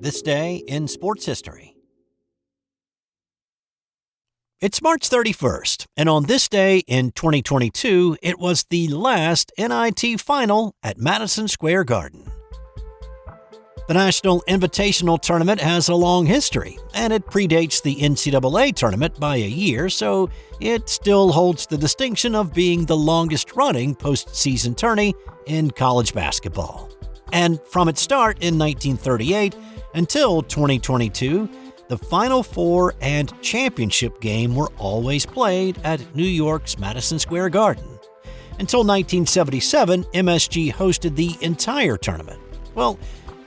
This day in sports history. It's March 31st, and on this day in 2022, it was the last NIT Final at Madison Square Garden. The National Invitational Tournament has a long history, and it predates the NCAA tournament by a year, so it still holds the distinction of being the longest-running postseason tourney in college basketball. And from its start in 1938 until 2022, the Final Four and championship game were always played at New York's Madison Square Garden. Until 1977, MSG hosted the entire tournament. Well,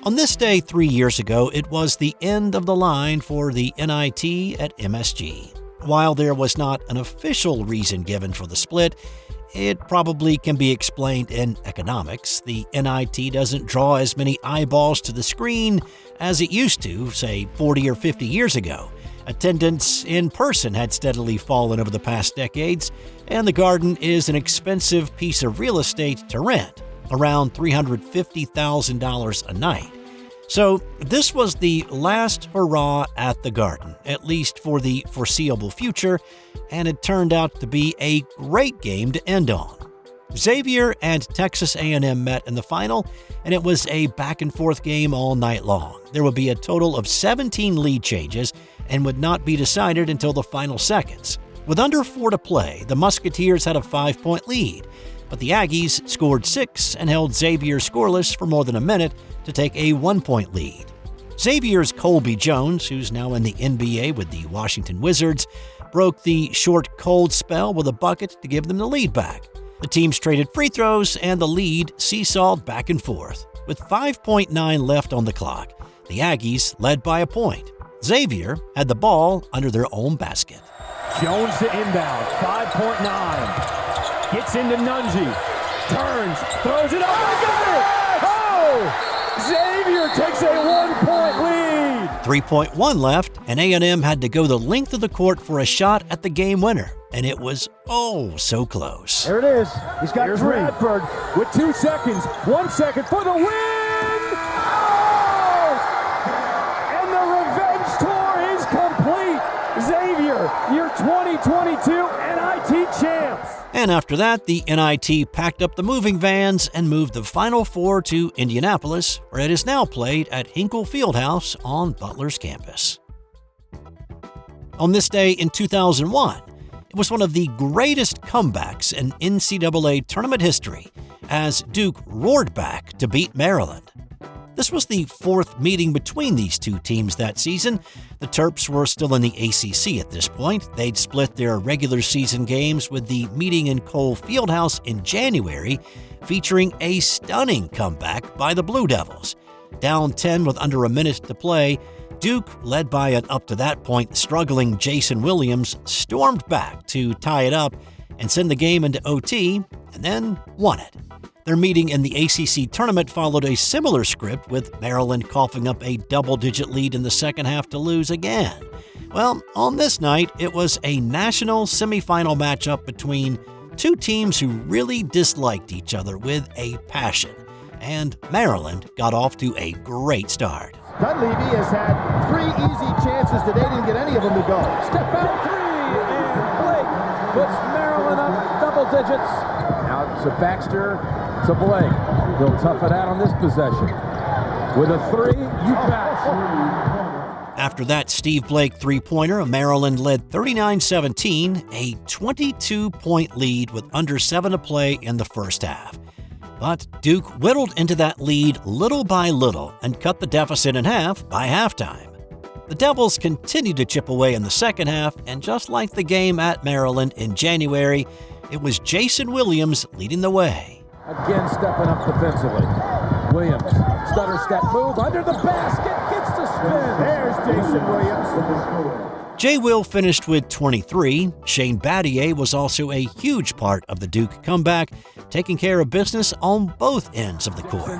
on this day 3 years ago, it was the end of the line for the NIT at MSG. While there was not an official reason given for the split, it probably can be explained in economics. The NIT doesn't draw as many eyeballs to the screen as it used to, say, 40 or 50 years ago. Attendance in person had steadily fallen over the past decades, and the Garden is an expensive piece of real estate to rent, around $350,000 a night. So this was the last hurrah at the Garden, at least for the foreseeable future, and it turned out to be a great game to end on. Xavier and Texas A&M met in the final, and it was a back-and-forth game all night long. There would be a total of 17 lead changes and would not be decided until the final seconds. With under 4 to play, the Musketeers had a 5-point lead, but the Aggies scored 6 and held Xavier scoreless for more than a minute to take a 1-point lead. Xavier's Colby Jones, who's now in the NBA with the Washington Wizards, broke the short cold spell with a bucket to give them the lead back. The teams traded free throws and the lead seesawed back and forth. With 5.9 left on the clock, the Aggies led by a point. Xavier had the ball under their own basket. Jones to inbound, 5.9. Gets into Nunji, turns, throws it up, and got it! Oh! Xavier takes a 1-point lead! 3.1 left, and A&M had to go the length of the court for a shot at the game winner, and it was oh so close. There it is. He's got Here's Radford with 2 seconds. 1 second for the win! Oh! And the revenge tour is complete! Xavier, your 2022 NIT champs! And after that, the NIT packed up the moving vans and moved the Final Four to Indianapolis, where it is now played at Hinkle Fieldhouse on Butler's campus. On this day in 2001, it was one of the greatest comebacks in NCAA tournament history as Duke roared back to beat Maryland. This was the 4th meeting between these two teams that season. The Terps were still in the ACC at this point. They'd split their regular season games with the meeting in Cole Fieldhouse in January, featuring a stunning comeback by the Blue Devils. Down 10 with under a minute to play, Duke, led by an up to that point struggling Jason Williams, stormed back to tie it up and send the game into OT, and then won it. Their meeting in the ACC tournament followed a similar script, with Maryland coughing up a double-digit lead in the second half to lose again. Well, on this night, it was a national semifinal matchup between two teams who really disliked each other with a passion, and Maryland got off to a great start. Dunleavy has had 3 easy chances today, didn't get any of them to go. Step out 3, and Blake puts Maryland up double digits. Now to Baxter, to Blake. He'll tough it out on this possession. With a 3, you bet. After that Steve Blake three-pointer, Maryland led 39-17, a 22-point lead with under 7 to play in the first half. But Duke whittled into that lead little by little and cut the deficit in half by halftime. The Devils continued to chip away in the second half, and just like the game at Maryland in January, it was Jason Williams leading the way. Again stepping up defensively. Williams, stutter step move under the basket, gets to spin. There's Jason Williams. J-Will finished with 23. Shane Battier was also a huge part of the Duke comeback, taking care of business on both ends of the court.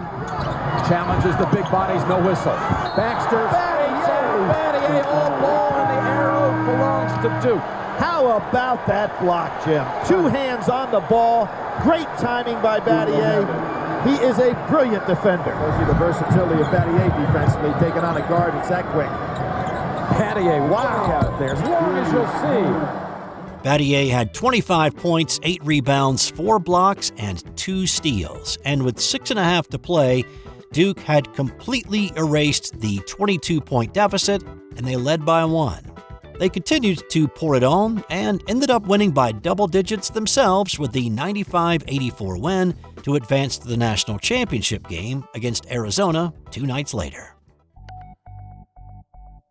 Challenges the big bodies, no whistle. Baxter, Battier, all ball, and the arrow belongs to Duke. How about that block, Jim? 2 hands on the ball. Great timing by Battier. He is a brilliant defender. Shows you the versatility of Battier defensively, taking on a guard that's that quick. Battier, wow, out there, as long as you'll see. Battier had 25 points, 8 rebounds, 4 blocks, and 2 steals. And with 6.5 to play, Duke had completely erased the 22-point deficit, and they led by 1. They continued to pour it on and ended up winning by double digits themselves with the 95-84 win to advance to the national championship game against Arizona 2 nights later.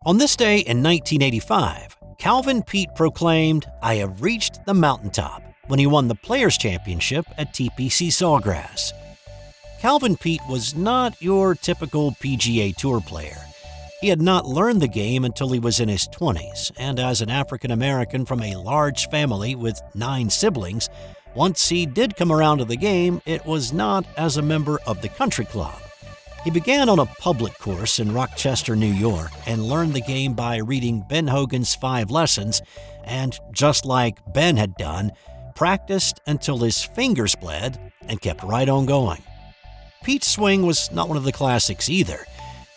On this day in 1985, Calvin Peete proclaimed, "I have reached the mountaintop," when he won the Players' Championship at TPC Sawgrass. Calvin Peete was not your typical PGA Tour player. He had not learned the game until he was in his 20s, and as an African American from a large family with 9 siblings, once he did come around to the game, it was not as a member of the country club. He began on a public course in Rochester, New York, and learned the game by reading Ben Hogan's 5 lessons, and just like Ben had done, practiced until his fingers bled and kept right on going. Pete's swing was not one of the classics either.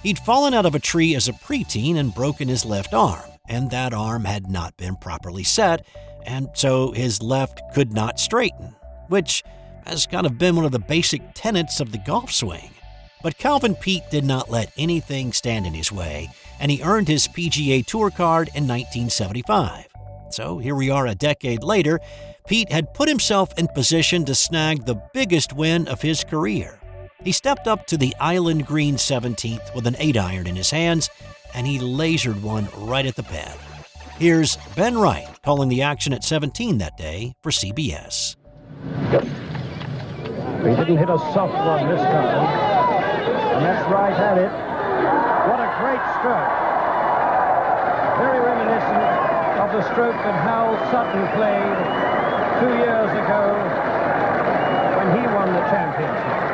He'd fallen out of a tree as a preteen and broken his left arm, and that arm had not been properly set, and so his left could not straighten, which has kind of been one of the basic tenets of the golf swing. But Calvin Peete did not let anything stand in his way, and he earned his PGA Tour card in 1975. So here we are a decade later. Peete had put himself in position to snag the biggest win of his career. He stepped up to the Island Green 17th with an 8-iron in his hands, and he lasered one right at the pad. Here's Ben Wright calling the action at 17 that day for CBS. He didn't hit a soft one this time. And that's right at it. What a great stroke. Very reminiscent of the stroke that Hal Sutton played 2 years ago when he won the championship.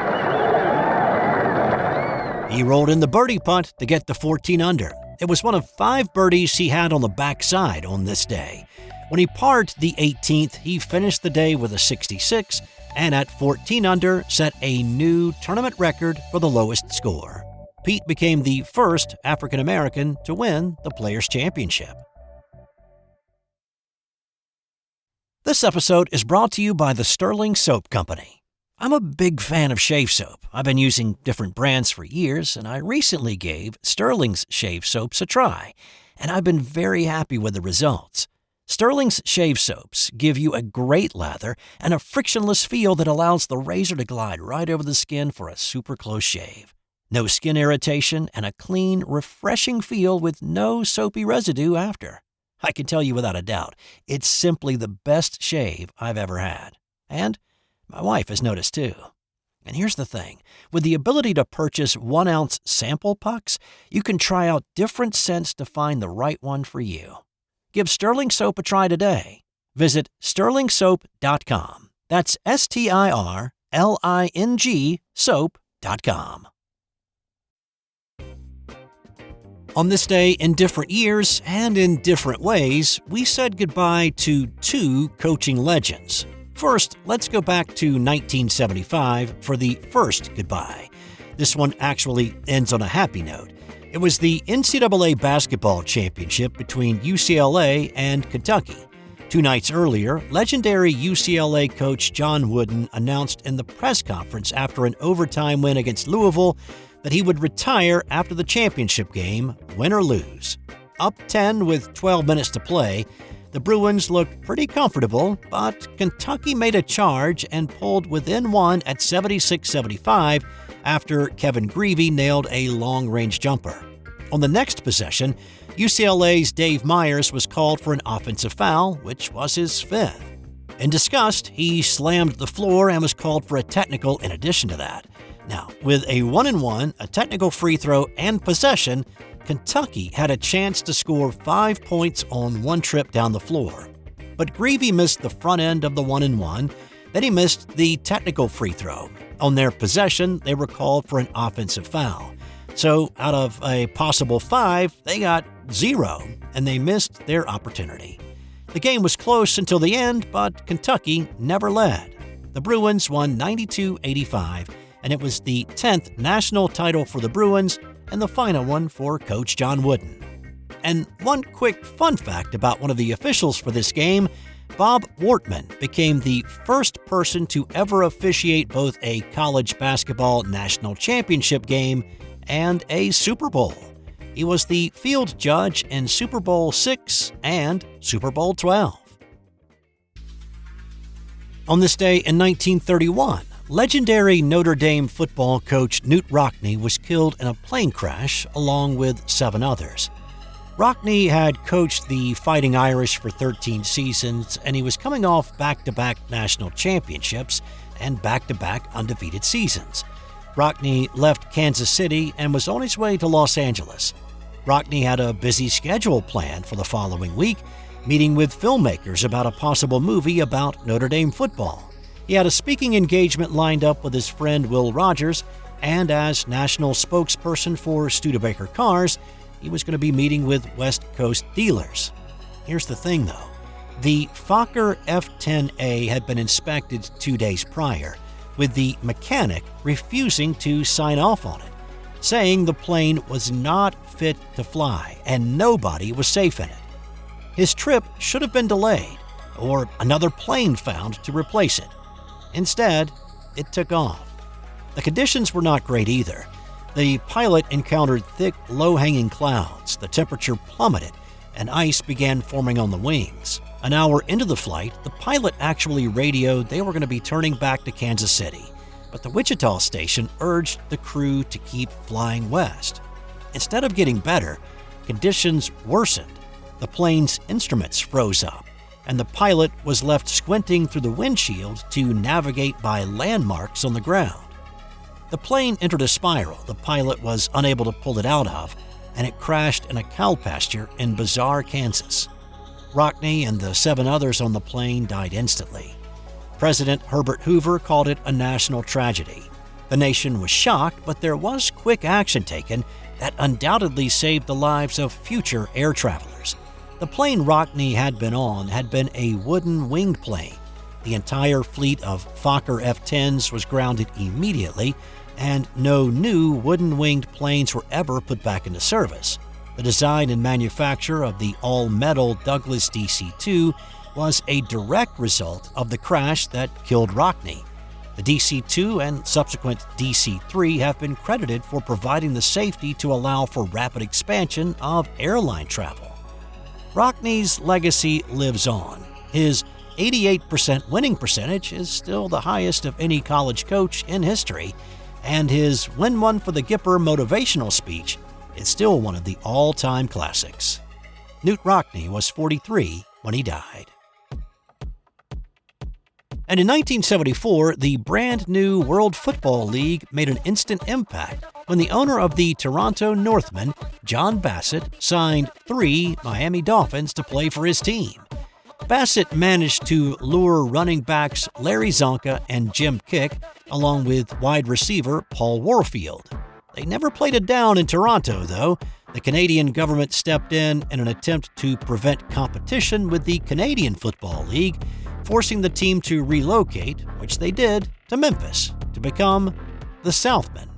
He rolled in the birdie putt to get to 14 under. It was one of 5 birdies he had on the backside on this day. When he parred the 18th, he finished the day with a 66, and at 14 under, set a new tournament record for the lowest score. Peete became the first African American to win the Players' Championship. This episode is brought to you by the Sterling Soap Company. I'm a big fan of shave soap. I've been using different brands for years, and I recently gave Sterling's shave soaps a try, and I've been very happy with the results. Sterling's shave soaps give you a great lather and a frictionless feel that allows the razor to glide right over the skin for a super close shave. No skin irritation and a clean, refreshing feel with no soapy residue after. I can tell you without a doubt, it's simply the best shave I've ever had. And my wife has noticed too. And here's the thing. With the ability to purchase 1-ounce sample pucks, you can try out different scents to find the right one for you. Give Sterling Soap a try today. Visit sterlingsoap.com. That's STIRLING soap.com. On this day in different years and in different ways, we said goodbye to 2 coaching legends. First, let's go back to 1975 for the first goodbye. This one actually ends on a happy note. It was the NCAA basketball championship between UCLA and Kentucky. 2 nights earlier, legendary UCLA coach John Wooden announced in the press conference after an overtime win against Louisville that he would retire after the championship game, win or lose. Up 10 with 12 minutes to play, the Bruins looked pretty comfortable, but Kentucky made a charge and pulled within 1 at 76-75 after Kevin Greavy nailed a long-range jumper. On the next possession, UCLA's Dave Myers was called for an offensive foul, which was his 5th. In disgust, he slammed the floor and was called for a technical in addition to that. Now, with a 1-and-1, a technical free throw, and possession, Kentucky had a chance to score 5 points on one trip down the floor. But Greavy missed the front end of the 1-and-1, then he missed the technical free throw. On their possession, they were called for an offensive foul. So out of a possible 5, they got 0, and they missed their opportunity. The game was close until the end, but Kentucky never led. The Bruins won 92-85 and it was the 10th national title for the Bruins and the final one for Coach John Wooden. And one quick fun fact about one of the officials for this game, Bob Wortman became the first person to ever officiate both a college basketball national championship game and a Super Bowl. He was the field judge in Super Bowl VI and Super Bowl XII. On this day in 1931, legendary Notre Dame football coach Knute Rockne was killed in a plane crash along with 7 others. Rockne had coached the Fighting Irish for 13 seasons, and he was coming off back-to-back national championships and back-to-back undefeated seasons. Rockne left Kansas City and was on his way to Los Angeles. Rockne had a busy schedule planned for the following week, meeting with filmmakers about a possible movie about Notre Dame football. He had a speaking engagement lined up with his friend Will Rogers, and as national spokesperson for Studebaker Cars, he was going to be meeting with West Coast dealers. Here's the thing, though. The Fokker F-10A had been inspected 2 days prior, with the mechanic refusing to sign off on it, saying the plane was not fit to fly and nobody was safe in it. His trip should have been delayed or another plane found to replace it. Instead, it took off. The conditions were not great either. The pilot encountered thick, low-hanging clouds, the temperature plummeted, and ice began forming on the wings. An hour into the flight, the pilot actually radioed they were going to be turning back to Kansas City, but the Wichita station urged the crew to keep flying west. Instead of getting better, conditions worsened. The plane's instruments froze up, and the pilot was left squinting through the windshield to navigate by landmarks on the ground. The plane entered a spiral the pilot was unable to pull it out of, and it crashed in a cow pasture in Bazaar, Kansas. Rockne and the 7 others on the plane died instantly. President Herbert Hoover called it a national tragedy. The nation was shocked, but there was quick action taken that undoubtedly saved the lives of future air travelers. The plane Rockne had been on had been a wooden-winged plane. The entire fleet of Fokker F-10s was grounded immediately, and no new wooden-winged planes were ever put back into service. The design and manufacture of the all-metal Douglas DC-2 was a direct result of the crash that killed Rockne. The DC-2 and subsequent DC-3 have been credited for providing the safety to allow for rapid expansion of airline travel. Rockne's legacy lives on. His 88% winning percentage is still the highest of any college coach in history, and his "Win One for the Gipper" motivational speech is still one of the all-time classics. Knute Rockne was 43 when he died. And in 1974, the brand new World Football League made an instant impact when the owner of the Toronto Northmen, John Bassett, signed 3 Miami Dolphins to play for his team. Bassett managed to lure running backs Larry Czonka and Jim Kiick, along with wide receiver Paul Warfield. They never played it down in Toronto, though. The Canadian government stepped in an attempt to prevent competition with the Canadian Football League, forcing the team to relocate, which they did, to Memphis to become the Southmen.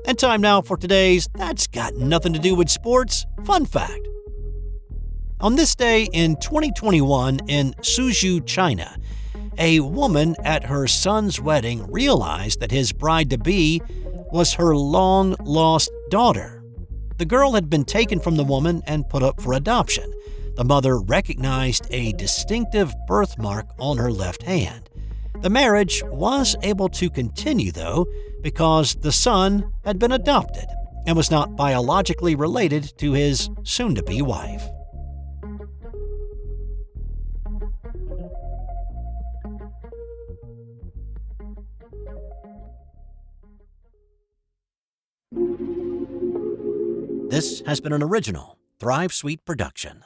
And time now for today's That's Got Nothing to Do with Sports fun fact. On this day in 2021 in Suzhou, China, a woman at her son's wedding realized that his bride-to-be was her long-lost daughter. The girl had been taken from the woman and put up for adoption. The mother recognized a distinctive birthmark on her left hand. The marriage was able to continue, though, because the son had been adopted and was not biologically related to his soon-to-be wife. This has been an original Thrive Suite production.